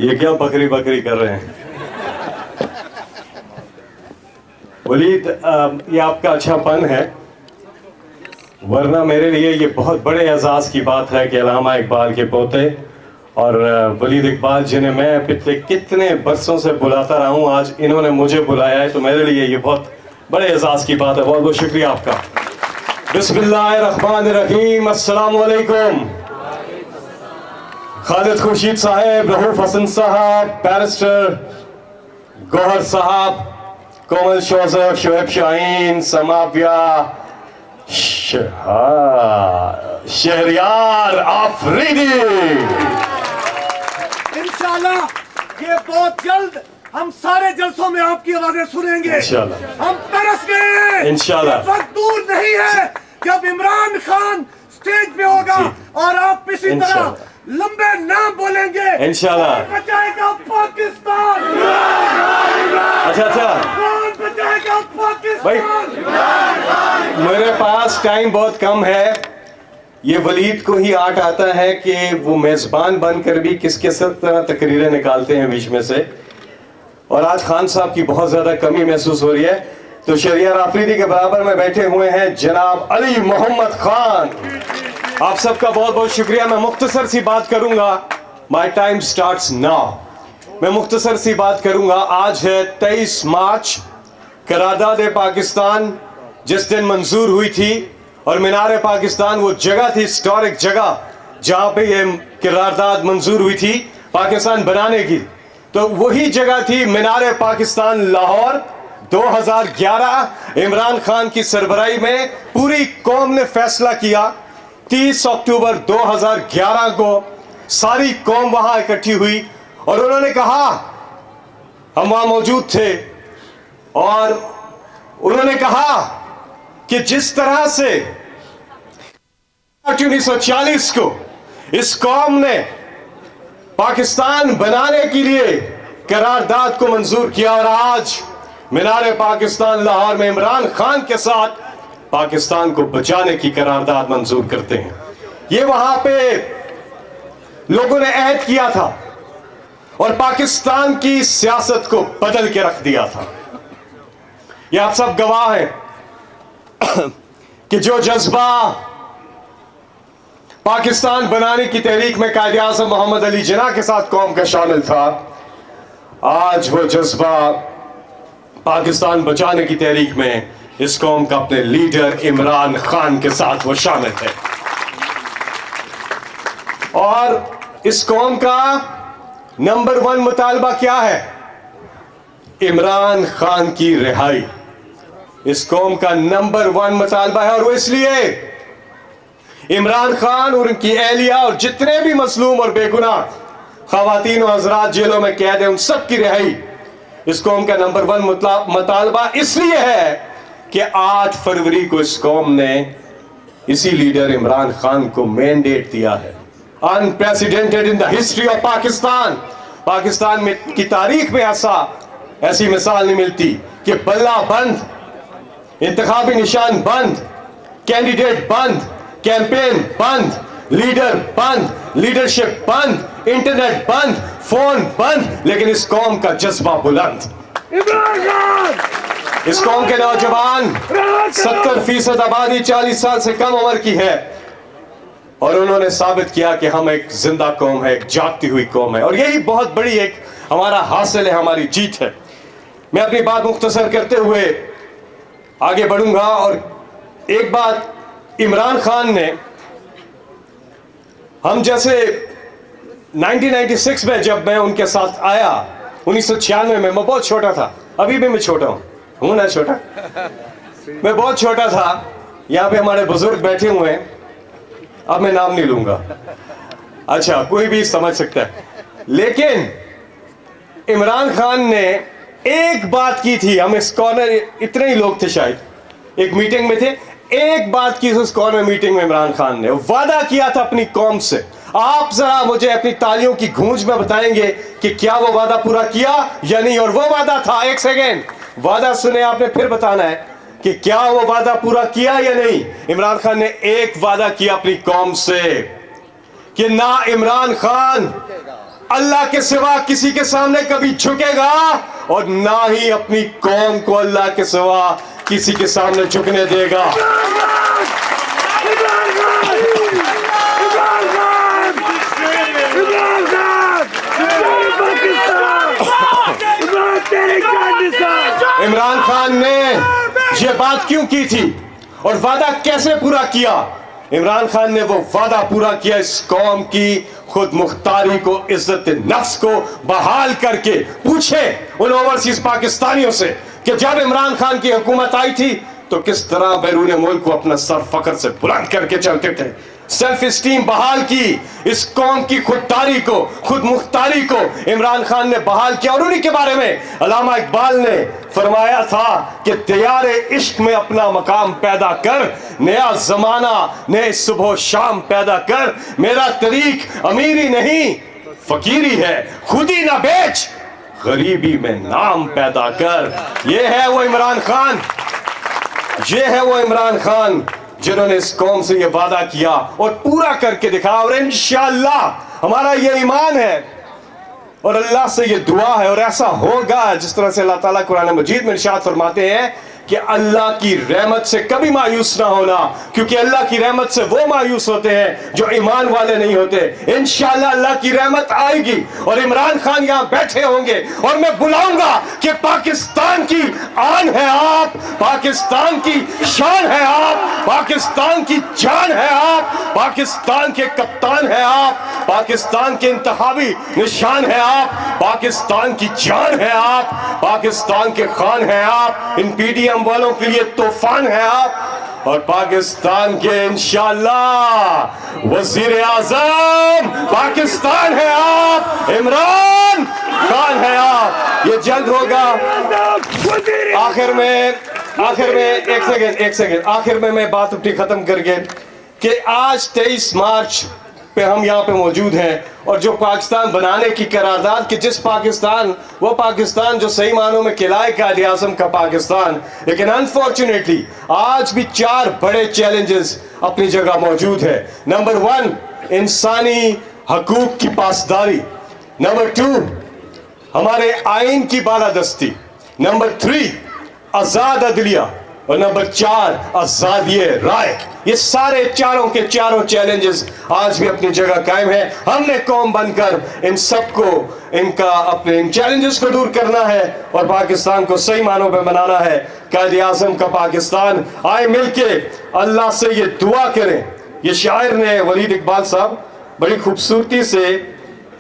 ये क्या बकरी बकरी कर रहे हैं? वलीद, ये आपका अच्छापन है, वरना मेरे लिए ये बहुत बड़े एजाज की बात है कि अल्लामा इकबाल के पोते और वलीद इकबाल, जिन्हें मैं पिछले कितने बरसों से बुलाता रहा हूँ, आज इन्होंने मुझे बुलाया है, तो मेरे लिए ये बहुत बड़े एजाज की बात है। बहुत बहुत शुक्रिया आपका। बिस्मिल्लाहिर्रहमानिर्रहीम, अस्सलाम वालेकुम। खालिद खुर्शीद साहब, रऊफ हसन साहब, बैरिस्टर गौहर साहब, कोमल जोसेफ, शोएब शाहीन, समाविया, शहरियार आफरीदी। इंशाल्लाह ये बहुत जल्द हम सारे जलसों में आपकी आवाजें सुनेंगे। इंशाल्लाह हम तरस गए हैं। इंशाल्लाह वक्त दूर नहीं है जब इमरान खान स्टेज पे होगा और आप इसी तरह लंबे नाम बोलेंगे। इंशाल्लाह। कौन बचाएगा पाकिस्तान? अच्छा कौन बचाएगा पाकिस्तान? मेरे पास टाइम बहुत कम है। ये वलीद को ही आट आता है कि वो मेजबान बनकर भी किसके तरह तकरीरें निकालते हैं बीच में से, और आज खान साहब की बहुत ज्यादा कमी महसूस हो रही है। तो शहरियार आफरीदी के बराबर में बैठे हुए हैं जनाब अली मोहम्मद खान। आप सबका बहुत बहुत शुक्रिया। मैं मुख्तसर सी बात करूंगा। My time starts now. मैं मुख्तसर सी बात करूंगा। आज है 23 मार्च, करारदाद पाकिस्तान जिस दिन मंजूर हुई थी, और मीनार पाकिस्तान वो जगह थी, हिस्टोरिक जगह जहां पे ये करारदाद मंजूर हुई थी पाकिस्तान बनाने की। तो वही जगह थी मीनार पाकिस्तान, लाहौर। 2011 इमरान खान की सरबराही में पूरी कौम ने फैसला किया। 30 अक्टूबर 2011 को सारी कौम वहां इकट्ठी हुई और उन्होंने कहा, हम वहां मौजूद थे, और उन्होंने कहा कि जिस तरह से 1940 को इस कौम ने पाकिस्तान बनाने के लिए करारदाद को मंजूर किया, और आज मीनार पाकिस्तान लाहौर में इमरान खान के साथ पाकिस्तान को बचाने की करारदाद मंजूर करते हैं। ये वहां पे लोगों ने अहद किया था और पाकिस्तान की सियासत को बदल के रख दिया था। ये आप सब गवाह हैं कि जो जज्बा पाकिस्तान बनाने की तहरीक में कायदे आज़म मोहम्मद अली जिन्ना के साथ कौम का शामिल था, आज वो जज्बा पाकिस्तान बचाने की तहरीक में इस कौम का अपने लीडर इमरान खान के साथ वो शामिल है। और इस कौम का नंबर 1 मुतालबा क्या है? इमरान खान की रिहाई। इस कौम का नंबर 1 मुतालबा है, और वो इसलिए इमरान खान और उनकी एहलिया और जितने भी मजलूम और बेगुनाह खवातीन और हजरात जेलों में कैद हैं, उन सब की रिहाई इस कौम का नंबर 1 मुतालबा इसलिए है कि 8 फरवरी को इस कौम ने इसी लीडर इमरान खान को मैंडेट दिया है। Unprecedented in the history of Pakistan. Pakistan में की तारीख में ऐसी मिसाल नहीं मिलती कि बल्ला बंद, इंतखाबी निशान बंद, कैंडिडेट बंद, कैंपेन बंद, लीडर बंद, लीडरशिप बंद, इंटरनेट बंद, फोन बंद, लेकिन इस कौम का जज्बा बुलंद। इस कौम के नौजवान 70% आबादी 40 साल से कम उम्र की है, और उन्होंने साबित किया कि हम एक जिंदा कौम है, एक जागती हुई कौम है, और यही बहुत बड़ी एक हमारा हासिल है, हमारी जीत है। मैं अपनी बात मुख्तसर करते हुए आगे बढ़ूंगा। और एक बात, इमरान खान ने, हम जैसे 1996 में जब मैं उनके साथ आया, 1996 में, मैं बहुत छोटा था, अभी भी मैं छोटा हूं ना, छोटा, मैं बहुत छोटा था। यहां पे हमारे बुजुर्ग बैठे हुए हैं, अब मैं नाम नहीं लूंगा, अच्छा कोई भी समझ सकता है। लेकिन इमरान खान ने एक बात की थी, हम इस कॉर्नर इतने ही लोग थे, शायद एक मीटिंग में थे, एक बात की उस कॉर्नर मीटिंग में इमरान खान ने वादा किया था अपनी कौम से। आप जरा मुझे अपनी तालियों की गूंज में बताएंगे कि क्या वो वादा पूरा किया या नहीं। और वो वादा था, एक सेकेंड, वादा सुने आपने, फिर बताना है कि क्या वो वादा पूरा किया या नहीं। इमरान खान ने एक वादा किया अपनी कौम से कि ना इमरान खान अल्लाह के सिवा किसी के सामने कभी झुकेगा और ना ही अपनी कौम को अल्लाह के सिवा किसी के सामने झुकने देगा। इमरान खान ने यह बात क्यों की थी और वादा कैसे पूरा किया? इमरान खान ने वो वादा पूरा किया इस कौम की खुद मुख्तारी को, इज्जत नफ्स को बहाल करके। पूछे उन ओवरसीज पाकिस्तानियों से कि जब इमरान खान की हुकूमत आई थी तो किस तरह बैरून मुल्क को अपना सर फख्र से बुलंद करके चलते थे। सेल्फ स्टीम बहाल की, इस कौम की खुददारी को, खुद मुख्तारी को इमरान खान ने बहाल किया। और उन्हीं के बारे में अल्लामा इकबाल ने फरमाया था कि तैयार इश्क में अपना मकाम पैदा कर, नया जमाना नए सुबह शाम पैदा कर। मेरा तरीक अमीरी नहीं फकीरी है, खुद ही ना बेच, गरीबी में नाम पैदा कर। ये है वो इमरान खान, ये है वो इमरान खान जिन्होंने इस कौम से ये वादा किया और पूरा करके दिखाया। और इंशाअल्लाह हमारा ये ईमान है और अल्लाह से ये दुआ है और ऐसा होगा जिस तरह से अल्लाह ताला कुरान मजीद में इरशाद फरमाते हैं कि अल्लाह की रहमत से कभी मायूस ना होना, क्योंकि अल्लाह की रहमत से वो मायूस होते हैं जो ईमान वाले नहीं होते। इंशाअल्लाह अल्लाह की रहमत आएगी और इमरान खान यहां बैठे होंगे और मैं बुलाऊंगा कि पाकिस्तान की आन है आप, पाकिस्तान की शान है आप, पाकिस्तान की जान है आप, पाकिस्तान के कप्तान है आप, पाकिस्तान के इंतखाबी निशान है आप, पाकिस्तान की जान है आप, पाकिस्तान के खान है आप, इन पीडीएम वालों के लिए तूफान है आप, और पाकिस्तान के इंशाअल्लाह वजीर आजम पाकिस्तान है आप, इमरान खान है आप। ये जल्द होगा। आखिर में एक सेकेंड आखिर में मैं बात अपनी खत्म करके कि आज 23 मार्च पे हम यहाँ पे मौजूद हैं और जो पाकिस्तान बनाने की करारदाद कि जिस पाकिस्तान, वो पाकिस्तान जो सही मानों में किलाए कायद आज़म का पाकिस्तान, लेकिन अनफॉर्चुनेटली आज भी 4 बड़े चैलेंजेस अपनी जगह मौजूद है। नंबर 1 इंसानी हकूक की पासदारी, नंबर 2 हमारे आइन की बालादस्ती, नंबर 3 आजाद अदलिया और नंबर 4 आजादी राय। ये सारे चारों के चारों चैलेंजेस आज भी अपनी जगह कायम है। हमने कौम बनकर इन सबको, इनका, अपने इन चैलेंजेस को दूर करना है और पाकिस्तान को सही मानों पे बनाना है, कायद आज़म का पाकिस्तान। आए मिलके अल्लाह से ये दुआ करें। ये शायर ने, वलीद इकबाल साहब, बड़ी खूबसूरती से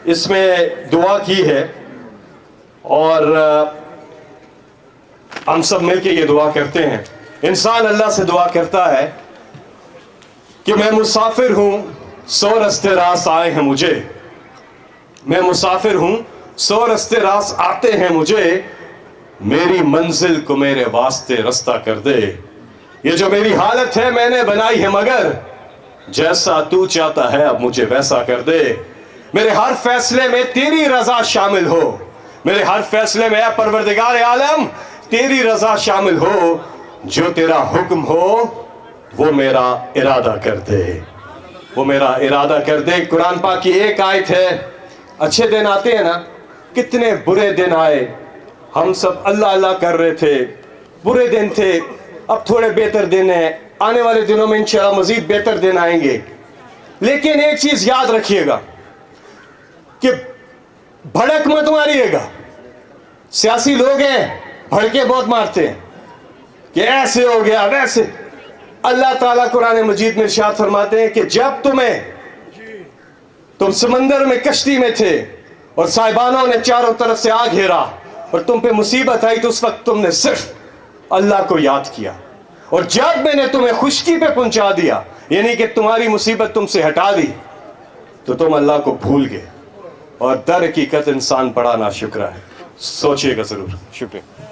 इसमें दुआ की है और हम सब मिलके ये दुआ करते हैं। इंसान अल्लाह से दुआ करता है कि मैं मुसाफिर हूं, 100 रस्ते रास आए हैं मुझे, मैं मुसाफिर हूं, 100 रस्ते रास आते हैं मुझे, मेरी मंजिल को मेरे वास्ते रास्ता कर दे। ये जो मेरी हालत है मैंने बनाई है, मगर जैसा तू चाहता है अब मुझे वैसा कर दे। मेरे हर फैसले में तेरी रजा शामिल हो, मेरे हर फैसले में परवरदिगार आलम तेरी रजा शामिल हो, जो तेरा हुक्म हो वो मेरा इरादा कर दे, वो मेरा इरादा कर दे। कुरान पाक की एक आयत है, अच्छे दिन आते हैं ना, कितने बुरे दिन आए, हम सब अल्लाह अल्लाह कर रहे थे, बुरे दिन थे, अब थोड़े बेहतर दिन है, आने वाले दिनों में इंशाअल्लाह मजीद बेहतर दिन आएंगे। लेकिन एक चीज याद रखिएगा कि भड़क मत मारिएगा। सियासी लोग हैं, भड़के बहुत मारते हैं कि ऐसे हो गया वैसे। अल्लाह ताला कुरान मजीद में इरशाद फरमाते हैं कि जब तुम समंदर में कश्ती में थे और साहिबानों ने चारों तरफ से आग घेरा और तुम पे मुसीबत आई, तो उस वक्त तुमने सिर्फ अल्लाह को याद किया, और जब मैंने तुम्हें खुशकी पे पहुंचा दिया, यानी कि तुम्हारी मुसीबत तुमसे हटा दी, तो तुम अल्लाह को भूल गए। और दर हकीकत इंसान बड़ा नाशुक्र है। सोचिएगा जरूर। शुक्रिया।